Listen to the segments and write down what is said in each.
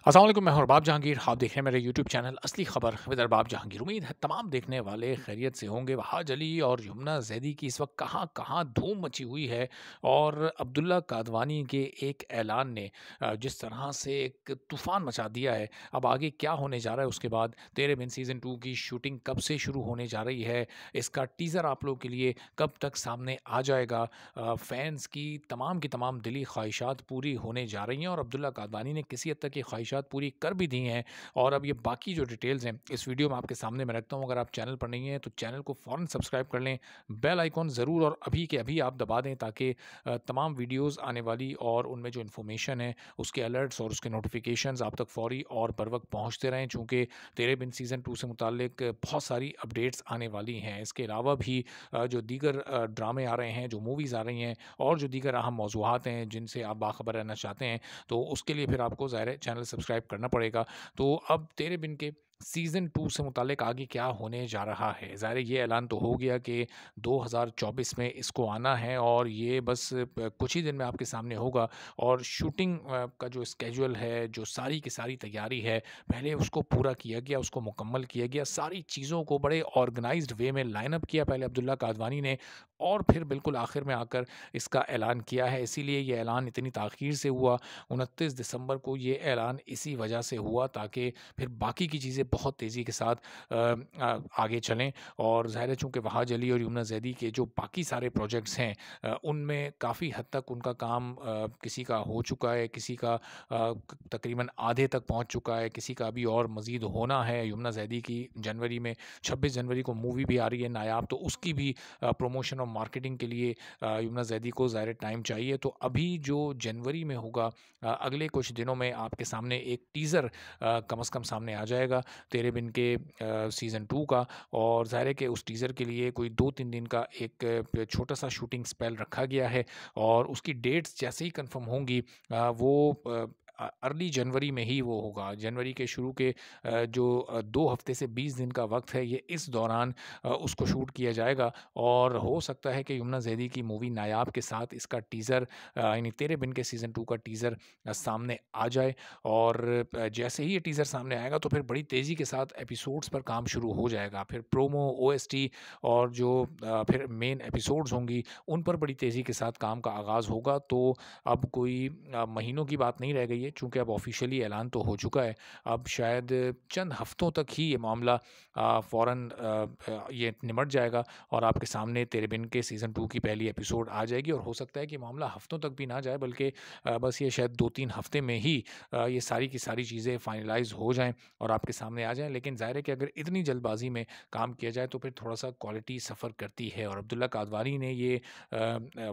अस्सलाम वालेकुम, मैं हूं अरबाब जहांगीर। आप देख रहे हैं मेरे यूट्यूब चैनल असली खबर विद अरबाब जहांगीर। उम्मीद है तमाम देखने वाले खैरियत से होंगे। वहाज अली और यमुना जैदी की इस वक्त कहाँ कहाँ धूम मची हुई है। और अब्दुल्ला कादवानी के एक ऐलान ने जिस तरह से एक तूफ़ान मचा दिया है। अब आगे क्या होने जा रहा है, उसके बाद तेरे बिन सीज़न 2 की शूटिंग कब से शुरू होने जा रही है, इसका टीज़र आप लोगों के लिए कब तक सामने आ जाएगा। फैंस की तमाम दिली ख्वाहिशात पूरी होने जा रही हैं और अब्दुल्ला कादवानी ने किसी हद तक ये ख्वाहिशात पूरी कर भी दी हैं। और अब ये बाकी जो डिटेल्स हैं इस वीडियो में आपके सामने मैं रखता हूँ। अगर आप चैनल पर नहीं हैं तो चैनल को फ़ौरन सब्सक्राइब कर लें, बेल आइकॉन ज़रूर और अभी के अभी आप दबा दें, ताकि तमाम वीडियोज़ आने वाली और उनमें जो इन्फॉर्मेशन है उसके अलर्ट्स और उसके नोटिफिकेशंस आप तक फ़ौरी और बर वक्त पहुँचते रहें। चूँकि तेरे बिन सीज़न 2 से मुतालिक बहुत सारी अपडेट्स आने वाली हैं। इसके अलावा भी जो दीगर ड्रामे आ रहे हैं, जो मूवीज़ आ रही हैं और जो दीगर अहम मौज़ूआत हैं जिनसे आप बाखबर रहना चाहते हैं, तो उसके लिए फिर आपको ज़ाहिर है चैनल सब्सक्राइब करना पड़ेगा। तो अब तेरे बिन के सीज़न 2 से मुतालिक आगे क्या होने जा रहा है? ज़ाहिर है ये ऐलान तो हो गया कि 2024 में इसको आना है और ये बस कुछ ही दिन में आपके सामने होगा। और शूटिंग का जो स्केड्यूल है, जो सारी की सारी तैयारी है, पहले उसको पूरा किया गया, उसको मुकम्मल किया गया। सारी चीज़ों को बड़े ऑर्गनाइज़्ड वे में लाइन अप किया पहले अब्दुल्ला कादवानी ने, और फिर बिल्कुल आखिर में आकर इसका ऐलान किया है। इसीलिए ये ऐलान इतनी ताख़ीर से हुआ। 29 दिसंबर को ये ऐलान इसी वजह से हुआ ताकि फिर बाकी की चीज़ें बहुत तेज़ी के साथ आगे चलें। और ज़ाहिर है चूँकि वहाज अली और यमुना ज़ैदी के जो बाकी सारे प्रोजेक्ट्स हैं उनमें काफ़ी हद तक उनका काम किसी का हो चुका है, किसी का तकरीबन आधे तक पहुँच चुका है, किसी का अभी और मज़ीद होना है। यमुना ज़ैदी की जनवरी में 26 जनवरी को मूवी भी आ रही है नायाब, तो उसकी भी प्रमोशन और मार्केटिंग के लिए यमुना ज़ैदी को ज़ाहिर टाइम चाहिए। तो अभी जो जनवरी में होगा, अगले कुछ दिनों में आपके सामने एक टीज़र कम से कम सामने आ जाएगा तेरे बिन के सीज़न 2 का। और ज़ाहिर है कि उस टीज़र के लिए कोई 2-3 दिन का एक छोटा-सा शूटिंग स्पेल रखा गया है। और उसकी डेट्स जैसे ही कन्फर्म होंगी अर्ली जनवरी में ही वो होगा। जनवरी के शुरू के जो 2 हफ़्ते से 20 दिन का वक़्त है, ये इस दौरान उसको शूट किया जाएगा। और हो सकता है कि यमुना ज़ैदी की मूवी नायाब के साथ इसका टीज़र यानी तेरे बिन के सीज़न 2 का टीज़र सामने आ जाए। और जैसे ही ये टीज़र सामने आएगा तो फिर बड़ी तेज़ी के साथ एपिसोड्स पर काम शुरू हो जाएगा। फिर प्रोमो, ओएसटी और जो फिर मेन एपिसोड्स होंगी, उन पर बड़ी तेज़ी के साथ काम का आगाज़ होगा। तो अब कोई महीनों की बात नहीं रह गई है, चूँकि अब ऑफ़िशियली ऐलान तो हो चुका है। अब शायद चंद हफ़्तों तक ही ये मामला फ़ौरन ये निमट जाएगा और आपके सामने तेरे बिन के सीज़न 2 की पहली एपिसोड आ जाएगी। और हो सकता है कि मामला हफ़्तों तक भी ना जाए, बल्कि बस ये शायद 2-3 हफ़्ते में ही ये सारी की सारी चीज़ें फ़ाइनलाइज़ हो जाएँ और आपके सामने आ जाएँ। लेकिन ज़ाहिर है कि अगर इतनी जल्दबाज़ी में काम किया जाए तो फिर थोड़ा-सा क्वालिटी सफ़र करती है। और अब्दुल्ला कादवानी ने ये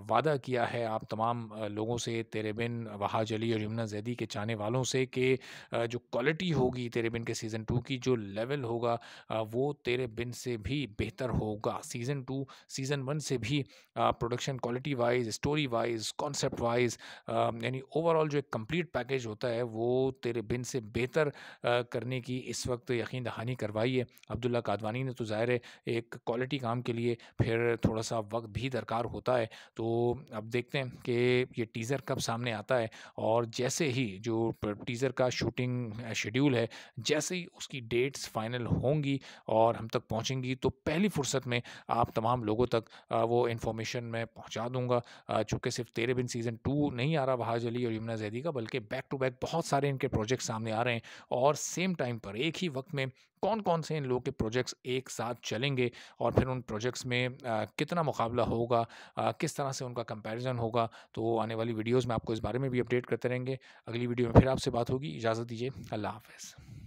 वादा किया है आप तमाम लोगों से, तेरे बिन, वहाज अली और यमुना ज़ैदी के चाहने वालों से, कि जो क्वालिटी होगी तेरे बिन के सीज़न 2 की, जो लेवल होगा वो तेरे बिन से भी बेहतर होगा। सीज़न 2 सीज़न 1 से भी production quality wise, story wise, concept wise, यानी ओवरऑल जो एक कंप्लीट पैकेज होता है वो तेरे बिन से बेहतर करने की इस वक्त यकीन दहानी करवाई है अब्दुल्ला कादवानी ने। तो ज़ाहिर है एक क्वालिटी काम के लिए फिर थोड़ा-सा वक़्त भी दरकार होता है। तो अब देखते हैं कि ये टीज़र कब सामने आता है। और जैसे ही जो टीज़र का शूटिंग शेड्यूल है, जैसे ही उसकी डेट्स फाइनल होंगी और हम तक पहुँचेंगी, तो पहली फ़ुर्सत में आप तमाम लोगों तक वो इन्फॉर्मेशन मैं पहुँचा दूँगा। चूँकि सिर्फ तेरे बिन सीज़न 2 नहीं आ रहा वहाज अली और यमुना ज़ैदी का, बल्कि बैक टू बैक बहुत सारे इनके प्रोजेक्ट सामने आ रहे हैं। और सेम टाइम पर एक ही वक़्त में कौन-कौन से इन लोगों के प्रोजेक्ट्स एक साथ चलेंगे और फिर उन प्रोजेक्ट्स में कितना मुकाबला होगा, किस तरह से उनका कंपैरिज़न होगा। तो आने वाली वीडियोज़ में आपको इस बारे में भी अपडेट करते रहेंगे। अगली वीडियो में फिर आपसे बात होगी। इजाज़त दीजिए। अल्लाह हाफ़िज़।